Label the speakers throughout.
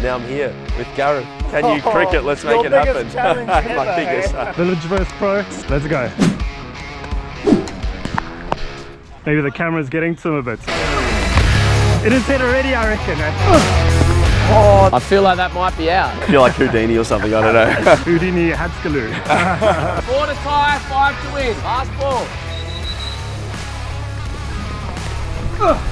Speaker 1: Now I'm here with Gareth. Can you cricket? Let's make it happen. My biggest.
Speaker 2: Village vs Pro, let's go. Maybe the camera's getting to him a bit. It is hit already, I reckon.
Speaker 3: Oh, I feel like that might be out.
Speaker 1: I feel like Houdini or something, I don't know.
Speaker 2: Houdini Hatskaloo.
Speaker 3: 4 to tie, 5 to win. Last ball.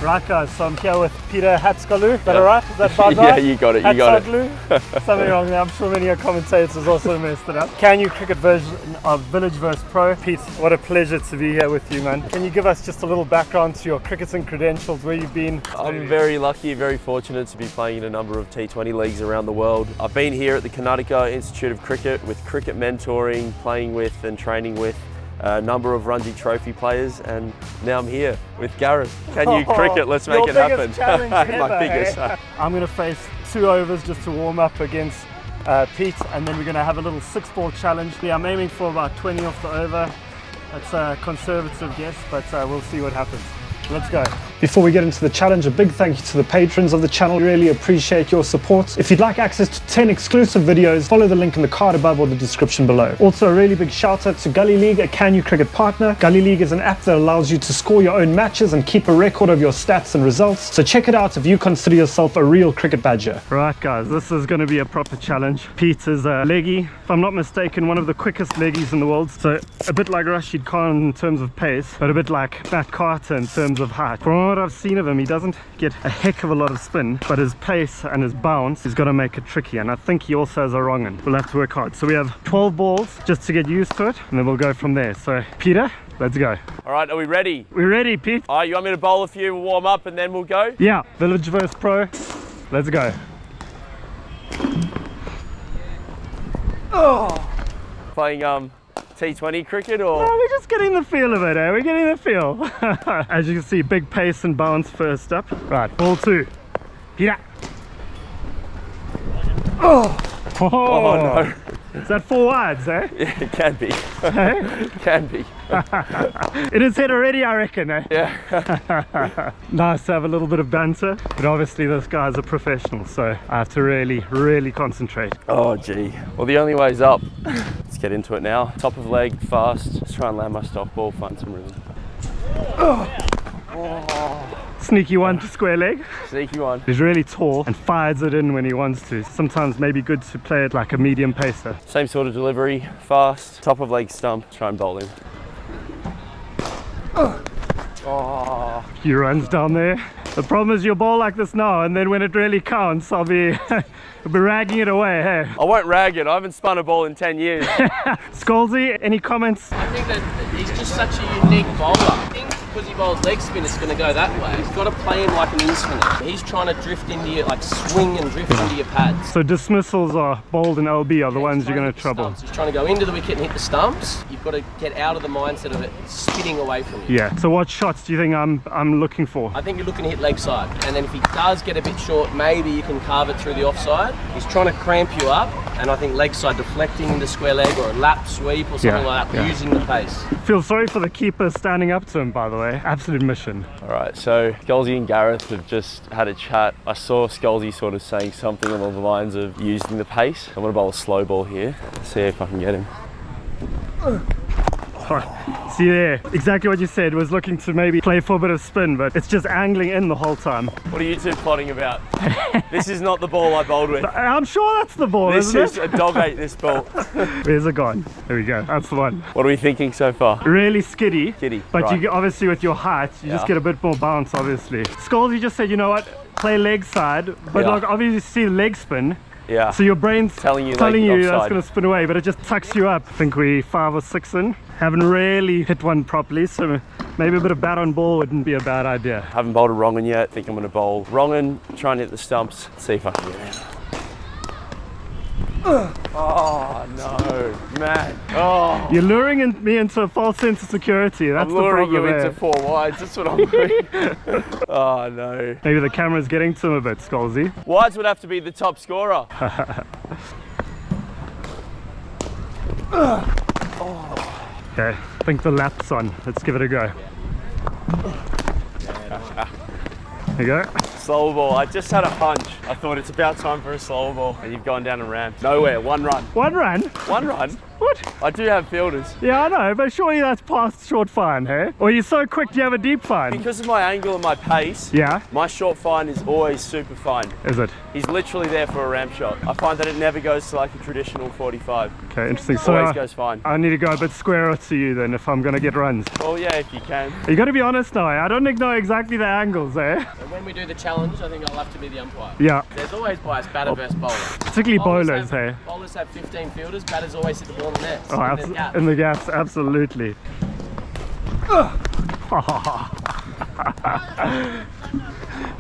Speaker 2: Right guys, so I'm here with Peter Hatskaloo. Is that alright? Is that about right?
Speaker 1: Yeah, you got it, you got it.
Speaker 2: Something wrong there. I'm sure many commentators also messed it up. Can you cricket version of Village vs Pro? Pete, what a pleasure to be here with you, man. Can you give us just a little background to your cricketing credentials, where you've been?
Speaker 1: I'm very lucky, very fortunate to be playing in a number of T20 leagues around the world. I've been here at the Karnataka Institute of Cricket with cricket mentoring, playing with and training with a number of Ranji Trophy players, and now I'm here with Gareth. Can you cricket? Let's make it happen. My biggest.
Speaker 2: I'm going to face 2 overs just to warm up against Pete, and then we're going to have a little 6-ball challenge. Yeah, I'm aiming for about 20 off the over. That's a conservative guess, but we'll see what happens. Let's go. Before we get into the challenge, a big thank you to the patrons of the channel. We really appreciate your support. If you'd like access to 10 exclusive videos, follow the link in the card above or the description below. Also, a really big shout out to Gully League, a Can You Cricket partner. Gully League is an app that allows you to score your own matches and keep a record of your stats and results. So check it out if you consider yourself a real cricket badger. Right guys, this is going to be a proper challenge. Pete is a leggy, if I'm not mistaken, one of the quickest leggies in the world. So a bit like Rashid Khan in terms of pace, but a bit like Matt Carter in terms of height. From what I've seen of him, he doesn't get a heck of a lot of spin, but his pace and his bounce is going to make it tricky, and I think he also has a wrong one. We'll have to work hard. So we have 12 balls just to get used to it, and then we'll go from there. So Peter, let's go.
Speaker 1: All right, are we ready?
Speaker 2: We're ready, Pete.
Speaker 1: All right, you want me to bowl a few, we'll warm up and then we'll go?
Speaker 2: Yeah, Village vs Pro, let's go.
Speaker 1: Playing T20 cricket or?
Speaker 2: No, we're just getting the feel of it, eh? We're getting the feel. As you can see, big pace and bounce first up. Right, ball 2. Peter. Oh
Speaker 1: no.
Speaker 2: Is that 4 wides, eh?
Speaker 1: Yeah, it can be.
Speaker 2: Hey?
Speaker 1: Can be.
Speaker 2: It is hit already, I reckon, eh?
Speaker 1: Yeah.
Speaker 2: Nice to have a little bit of banter, but obviously this guy's a professional, so I have to really concentrate.
Speaker 1: Oh gee. Well, the only way's up. Let's get into it now. Top of leg, fast. Let's try and land my stock ball, find some rhythm.
Speaker 2: Sneaky one to square leg.
Speaker 1: Sneaky one.
Speaker 2: He's really tall and fires it in when he wants to. Sometimes maybe good to play it like a medium pacer.
Speaker 1: Same sort of delivery, fast, top of leg stump, try and bowl him.
Speaker 2: A few runs down there. The problem is you'll bowl like this now, and then when it really counts, I'll be ragging it away, hey?
Speaker 1: I won't rag it, I haven't spun a ball in 10 years.
Speaker 2: Scalzi, any comments?
Speaker 3: I think that he's just such a unique bowler. I think because he bowls leg spin, it's going to go that way. He's got to play him like an in-swinger. He's trying to drift into your, like swing and drift into your pads.
Speaker 2: So dismissals are bowled and LB are the ones you're going to trouble.
Speaker 3: He's trying to go into the wicket and hit the stumps. You've got to get out of the mindset of it spinning away from you.
Speaker 2: Yeah, so what shots do you think I'm looking for?
Speaker 3: I think you're looking to hit leg side, and then if he does get a bit short, maybe you can carve it through the offside. He's trying to cramp you up, and I think leg side deflecting into square leg or a lap sweep or something like that, using the pace.
Speaker 2: Feel sorry for the keeper standing up to him, by the way. Absolute mission.
Speaker 1: All right, so Scalzi and Gareth have just had a chat. I saw Scalzi sort of saying something along the lines of using the pace. I'm gonna bowl a slow ball here, see if I can get him.
Speaker 2: Right. See there, exactly what you said, was looking to maybe play for a bit of spin, but it's just angling in the whole time.
Speaker 1: What are you two plotting about? This is not the ball I bowled with.
Speaker 2: I'm sure that's the ball,
Speaker 1: This
Speaker 2: isn't
Speaker 1: is
Speaker 2: it?
Speaker 1: a dog ate this ball.
Speaker 2: Where's it gone? There we go, that's the one.
Speaker 1: What are we thinking so far?
Speaker 2: Really skiddy, but
Speaker 1: right.
Speaker 2: you obviously with your height, you just get a bit more bounce, obviously. Scalzi just said, you know what, play leg side, but like obviously see the leg spin.
Speaker 1: Yeah.
Speaker 2: So your brain's telling you that's
Speaker 1: offside.
Speaker 2: going to spin away, but it just tucks you up. I think we 5 or 6 in. Haven't really hit one properly, so maybe a bit of bat on ball wouldn't be a bad idea.
Speaker 1: Haven't bowled a wrong one yet. I think I'm going to bowl wrong one, try and hit the stumps, see if I can get it. Oh no, man. Oh.
Speaker 2: You're luring me into a false sense of security. That's
Speaker 1: I'm luring
Speaker 2: the problem.
Speaker 1: You into 4 wides, that's what I'm doing. Oh no.
Speaker 2: Maybe the camera's getting to him a bit, Scalzi.
Speaker 1: Wides would have to be the top scorer.
Speaker 2: Okay, I think the lap's on. Let's give it a go. There you go.
Speaker 1: slower ball. I just had a hunch. I thought it's about time for a slower ball. And you've gone down and ramped. Nowhere, 1 run.
Speaker 2: 1 run?
Speaker 1: 1 run?
Speaker 2: What?
Speaker 1: I do have fielders.
Speaker 2: Yeah, I know, but surely that's past short fine, hey? Or you're so quick, do you have a deep fine?
Speaker 1: Because of my angle and my pace,
Speaker 2: yeah,
Speaker 1: my short fine is always super fine.
Speaker 2: Is it?
Speaker 1: He's literally there for a ramp shot. I find that it never goes to like a traditional 45.
Speaker 2: Okay, interesting. So
Speaker 1: always goes fine.
Speaker 2: I need to go a bit squarer to you then if I'm going to get runs.
Speaker 1: Oh yeah, if you can.
Speaker 2: You got to be honest now, I don't know exactly the angles, eh?
Speaker 3: So when we do the challenge, I think I'll have to be the umpire.
Speaker 2: Yeah.
Speaker 3: There's always bias, batter versus bowler.
Speaker 2: Particularly bowlers, hey?
Speaker 3: Bowlers have 15 fielders, batters always hit the ball in the net.
Speaker 2: Oh, in the gaps, absolutely.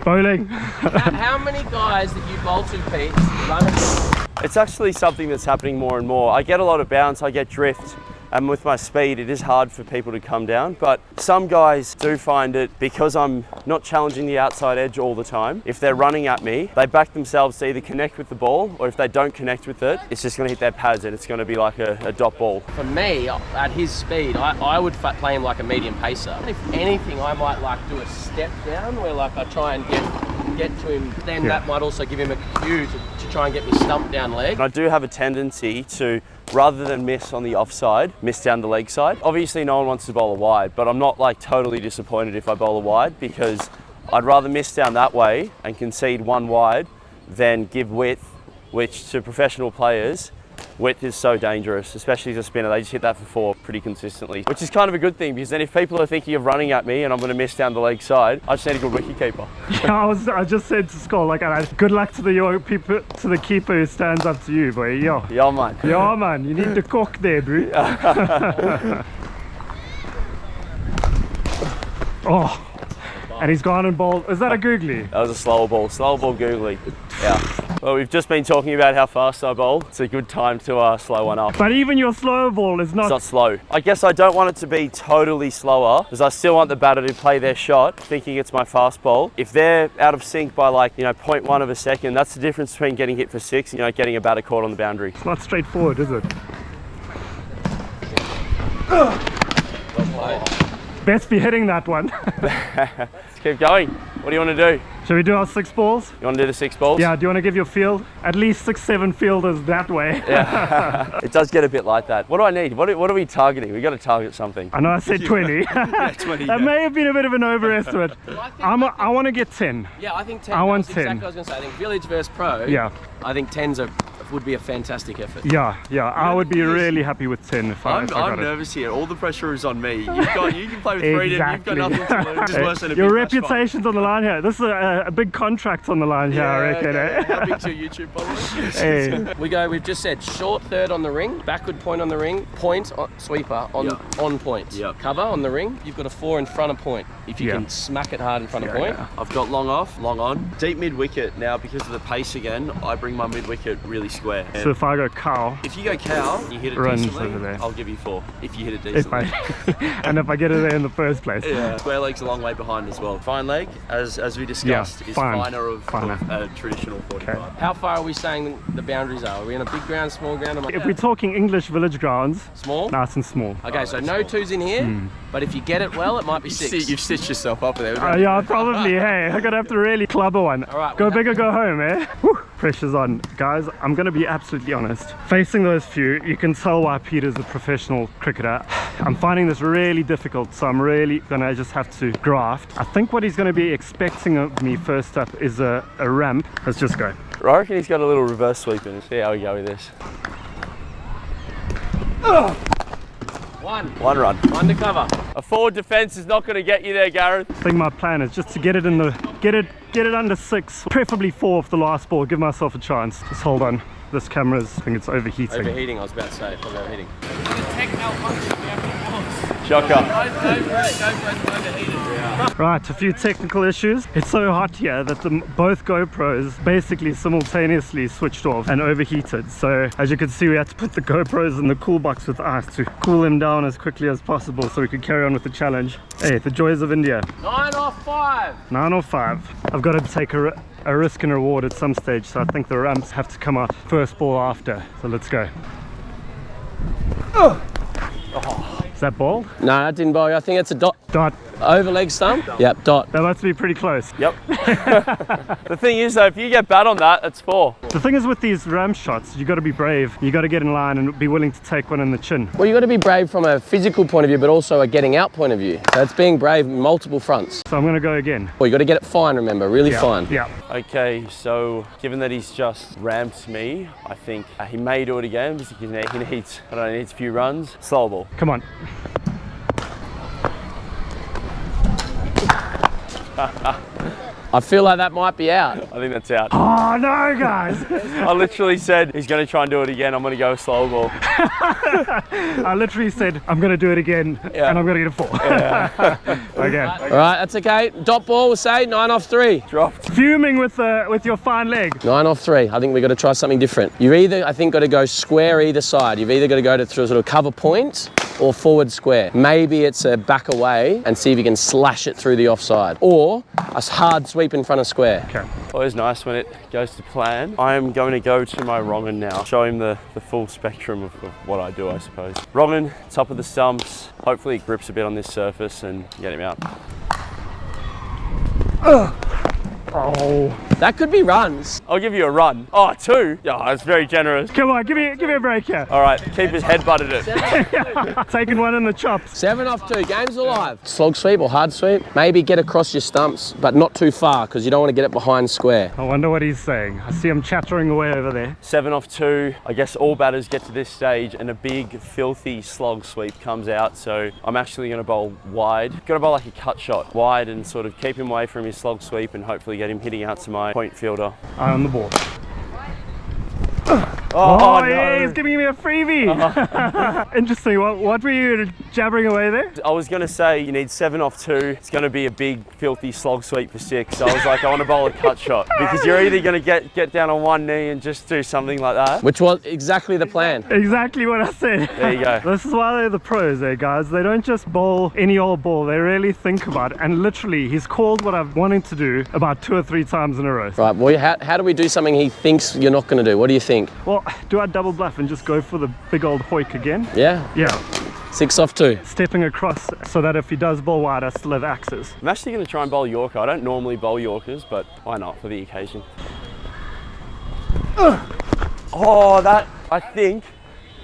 Speaker 2: Bowling.
Speaker 3: How many guys that you bowl to, Pete, run it?
Speaker 1: It's actually something that's happening more and more. I get a lot of bounce, I get drift, and with my speed it is hard for people to come down, but some guys do find it, because I'm not challenging the outside edge all the time, if they're running at me, they back themselves to either connect with the ball, or if they don't connect with it, it's just going to hit their pads and it's going to be like a dot ball.
Speaker 3: For me, at his speed, I would play him like a medium pacer. If anything, I might like do a step down where like I try and get to him, then that might also give him a cue to try and get me stumped down leg.
Speaker 1: And I do have a tendency to, rather than miss on the offside, miss down the leg side. Obviously no one wants to bowl a wide, but I'm not like totally disappointed if I bowl a wide, because I'd rather miss down that way and concede 1 wide than give width, which to professional players, width is so dangerous, especially as a spinner. They just hit that for 4 pretty consistently, which is kind of a good thing, because then if people are thinking of running at me and I'm going to miss down the leg side, I just need a good wicket keeper.
Speaker 2: Yeah, I just said to Skull, like, good luck to the keeper who stands up to you, boy. Yo.
Speaker 1: Yeah, man.
Speaker 2: Yeah, man. You need to cook there, bro. Oh. And he's gone and bowled. Is that a googly?
Speaker 1: That was a slower ball googly. Yeah. Well, we've just been talking about how fast I bowl. It's a good time to slow one up.
Speaker 2: But even your slow ball is not...
Speaker 1: It's not slow. I guess I don't want it to be totally slower, because I still want the batter to play their shot thinking it's my fast bowl. If they're out of sync by like, 0.1 of a second, that's the difference between getting hit for 6 and, getting a batter caught on the boundary.
Speaker 2: It's not straightforward, is it? Best be hitting that one.
Speaker 1: Let's keep going. What do you want to do?
Speaker 2: Shall we do our 6 balls?
Speaker 1: You want to do the 6 balls?
Speaker 2: Yeah, do you want to give your field at least 6, 7 fielders that way?
Speaker 1: Yeah. It does get a bit like that. What do I need? What are we targeting? We've got to target something.
Speaker 2: I know I said 20.
Speaker 1: Yeah, 20.
Speaker 2: That may have been a bit of an overestimate. I want to get 10.
Speaker 3: Yeah, I think 10.
Speaker 2: I want 10.
Speaker 3: Exactly what I was going to say. I think village versus pro.
Speaker 2: Yeah.
Speaker 3: I think 10s would be a fantastic effort.
Speaker 2: Yeah, I would be really happy with 10 if I got
Speaker 1: I'm nervous here. All the pressure is on me. You can play with freedom.
Speaker 2: Exactly.
Speaker 1: You've got nothing to lose. It's worse than a
Speaker 2: your
Speaker 1: big
Speaker 2: reputation's on the line here. This is a big contract on the line here, I reckon.
Speaker 1: Okay. How big's your YouTube followers?
Speaker 2: Hey.
Speaker 3: We've just said short third on the ring, backward point on the ring, point sweeper on point.
Speaker 1: Yep.
Speaker 3: Cover on the ring, you've got a 4 in front of point. If you can smack it hard in front of point.
Speaker 1: Yeah. I've got long off, long on. Deep mid wicket now, because of the pace again, I bring my mid wicket really square.
Speaker 2: So if I go cow,
Speaker 1: if you go cow, you hit it decently, I'll give you 4 if you hit it decently.
Speaker 2: And if I get it there in the first place.
Speaker 1: Yeah. Square leg's a long way behind as well. Fine leg, as we discussed, is finer of a traditional 45.
Speaker 3: Okay. How far are we saying the boundaries are? Are we in a big ground, small ground?
Speaker 2: If we're talking English village grounds,
Speaker 3: small?
Speaker 2: Nice and small.
Speaker 3: Okay, so no small. 2s in here, but if you get it well, it might be 6.
Speaker 1: You've stitched yourself up there.
Speaker 2: Yeah, probably. Hey, I'm gonna have to really club a one.
Speaker 3: All right,
Speaker 2: go big or go home, eh? Whew, pressure's on. Guys, I'm gonna be absolutely honest. Facing those few, you can tell why Peter's a professional cricketer. I'm finding this really difficult, so I'm really gonna just have to graft. I think what he's gonna be expecting of me first up is a ramp. Let's just go.
Speaker 1: I reckon he's got a little reverse sweep in it. See how we go with this. One run.
Speaker 3: Undercover.
Speaker 1: A forward defence is not going to get you there, Gareth.
Speaker 2: I think my plan is just to get it in the get it under 6, preferably 4 off the last ball. Give myself a chance. Just hold on. This camera's, I think it's overheating.
Speaker 3: Overheating, I was about to say. Probably overheating.
Speaker 1: Shocker.
Speaker 2: Right, a few technical issues. It's so hot here that both GoPros basically simultaneously switched off and overheated. So as you can see, we had to put the GoPros in the cool box with ice to cool them down as quickly as possible so we could carry on with the challenge. Hey, the joys of India.
Speaker 3: 9 off 5.
Speaker 2: 9 off 5. I've got to take a risk and reward at some stage, so I think the ramps have to come out first ball after. So let's go. Is that ball?
Speaker 3: No, that didn't bowl you. I think it's a dot.
Speaker 2: Dot.
Speaker 3: Over leg stump? Yep, dot.
Speaker 2: That must be pretty close.
Speaker 1: Yep. The thing is though, if you get bat on that, it's 4.
Speaker 2: The thing is with these ram shots, you got to be brave. You got to get in line and be willing to take one in the chin.
Speaker 3: Well, you got to be brave from a physical point of view, but also a getting out point of view. So it's being brave in multiple fronts.
Speaker 2: So I'm going to go again.
Speaker 3: Well, you got to get it fine, remember, really fine.
Speaker 2: Yeah.
Speaker 1: Okay, so given that he's just rammed me, I think he may do it again because he needs a few runs. Slow ball.
Speaker 2: Come on.
Speaker 3: I feel like that might be out.
Speaker 1: I think that's out.
Speaker 2: Oh no, guys!
Speaker 1: I literally said he's going to try and do it again. I'm going to go slow ball.
Speaker 2: I literally said I'm going to do it again, and I'm going to get a 4.
Speaker 1: Yeah.
Speaker 2: Okay.
Speaker 3: All right, that's okay. Dot ball, we'll say 9 off 3.
Speaker 1: Dropped.
Speaker 2: Fuming with your fine leg.
Speaker 3: 9 off 3. I think we've got to try something different. You've either, I think, got to go square either side. You've either got to go to sort of cover point or forward square. Maybe it's a back away and see if you can slash it through the offside, or a hard sweep in front of square.
Speaker 2: Okay.
Speaker 1: Always nice when it goes to plan. I am going to go to my wrong end now. Show him the full spectrum of what I do, I suppose. Wrong end, top of the stumps. Hopefully it grips a bit on this surface and get him out.
Speaker 2: Oh.
Speaker 3: That could be runs.
Speaker 1: I'll give you a run. Oh, 2? Yeah, that's very generous.
Speaker 2: Come on, give me a break here.
Speaker 1: All right, keep his head butted it.
Speaker 2: Taking one in the chops.
Speaker 3: 7 off 2. Game's alive. Slog sweep or hard sweep. Maybe get across your stumps, but not too far because you don't want to get it behind square.
Speaker 2: I wonder what he's saying. I see him chattering away over there.
Speaker 1: 7 off 2. I guess all batters get to this stage and a big, filthy slog sweep comes out. So I'm actually going to bowl wide. Going to bowl like a cut shot wide and sort of keep him away from his slog sweep and hopefully get him hitting out to my point fielder.
Speaker 2: Eye on the ball.
Speaker 1: Oh, no.
Speaker 2: Yeah, he's giving me a freebie. Interesting. What were you jabbering away there?
Speaker 1: I was going to say you need 7 off 2. It's going to be a big, filthy slog sweep for 6. So I was like, I want to bowl a cut shot because you're either going to get down on one knee and just do something like that.
Speaker 3: Which was exactly the plan.
Speaker 2: Exactly what I said.
Speaker 1: There you go.
Speaker 2: This is why they're the pros there, guys. They don't just bowl any old ball. They really think about it. And literally, he's called what I've wanted to do about 2 or 3 times in a row.
Speaker 3: Right, well, how do we do something he thinks you're not going to do? What do you think?
Speaker 2: Well, do I double bluff and just go for the big old hoik again?
Speaker 3: Yeah?
Speaker 2: Yeah.
Speaker 3: 6 off 2.
Speaker 2: Stepping across so that if he does bowl wide, I still have access.
Speaker 1: I'm actually going to try and bowl Yorker. I don't normally bowl Yorkers, but why not for the occasion? Oh, that I think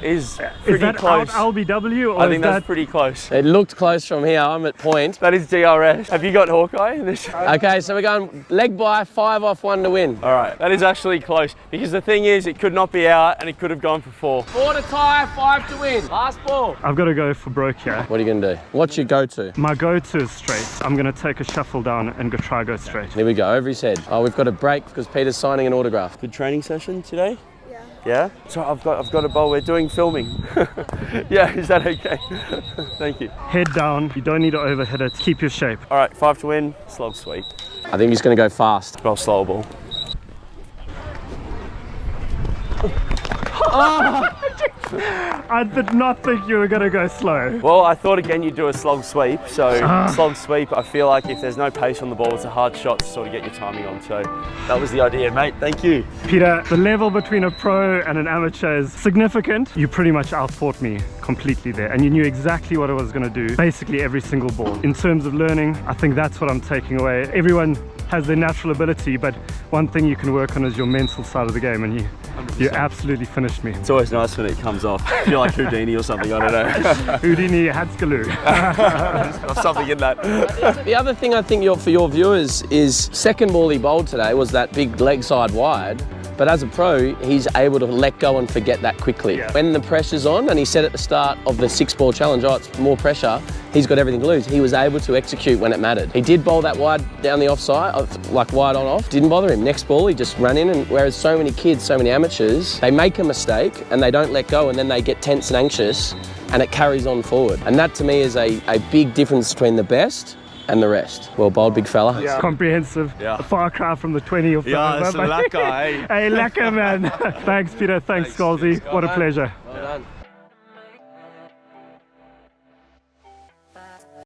Speaker 1: is pretty close.
Speaker 2: Out LBW or
Speaker 1: I think
Speaker 2: is
Speaker 1: that's
Speaker 2: that
Speaker 1: pretty close.
Speaker 3: It looked close from here. I'm at point.
Speaker 1: That is DRS. Have you got Hawkeye in this?
Speaker 3: Okay, so we're going leg by, 5 off 1 to win.
Speaker 1: All right, that is actually close because the thing is it could not be out and it could have gone for 4.
Speaker 3: 4 to tie, 5 to win. Last ball.
Speaker 2: I've got to go for broke here.
Speaker 3: What are you going to do? What's your go-to?
Speaker 2: My go-to is straight. I'm going to take a shuffle down and go straight.
Speaker 3: Here we go, over his head. Oh, we've got a break because Peter's signing an autograph.
Speaker 1: Good training session today? Yeah? So I've got a bowl. We're doing filming. Yeah, is that okay? Thank you.
Speaker 2: Head down. You don't need to overhit it. Keep your shape.
Speaker 1: All right, 5 to win. Slog sweep.
Speaker 3: I think he's going to go fast.
Speaker 1: Bowl slow ball.
Speaker 2: I did not think you were going to go slow.
Speaker 1: Well, I thought again you'd do a slog sweep. So slog sweep, I feel like if there's no pace on the ball, it's a hard shot to sort of get your timing on. So that was the idea, mate. Thank you.
Speaker 2: Peter, the level between a pro and an amateur is significant. You pretty much outfought me completely there, and you knew exactly what I was going to do, basically every single ball. In terms of learning, I think that's what I'm taking away. Everyone has their natural ability, but one thing you can work on is your mental side of the game, and you absolutely finished me.
Speaker 1: It's always nice when it comes off. I feel like Houdini or something, I don't know.
Speaker 2: Houdini, Hatskaloo.
Speaker 1: Or something in that.
Speaker 3: The other thing I think for your viewers is second ball he bowled today was that big leg side wide. But as a pro, he's able to let go and forget that quickly. Yeah. When the pressure's on, and he said at the start of the 6-ball challenge, oh, it's more pressure, he's got everything to lose. He was able to execute when it mattered. He did bowl that wide down the offside, like wide on off, didn't bother him. Next ball, he just ran in, and whereas so many kids, so many amateurs, they make a mistake and they don't let go, and then they get tense and anxious, and it carries on forward. And that to me is a big difference between the best and the rest. Well bowled, big fella.
Speaker 2: Yeah. Comprehensive. Yeah. A far cry from the 20 of
Speaker 1: yeah, it's a lacquer, eh?
Speaker 2: Hey, lacquer, man. Thanks, Peter. Thanks, Scalzi. What a pleasure.
Speaker 3: Well done.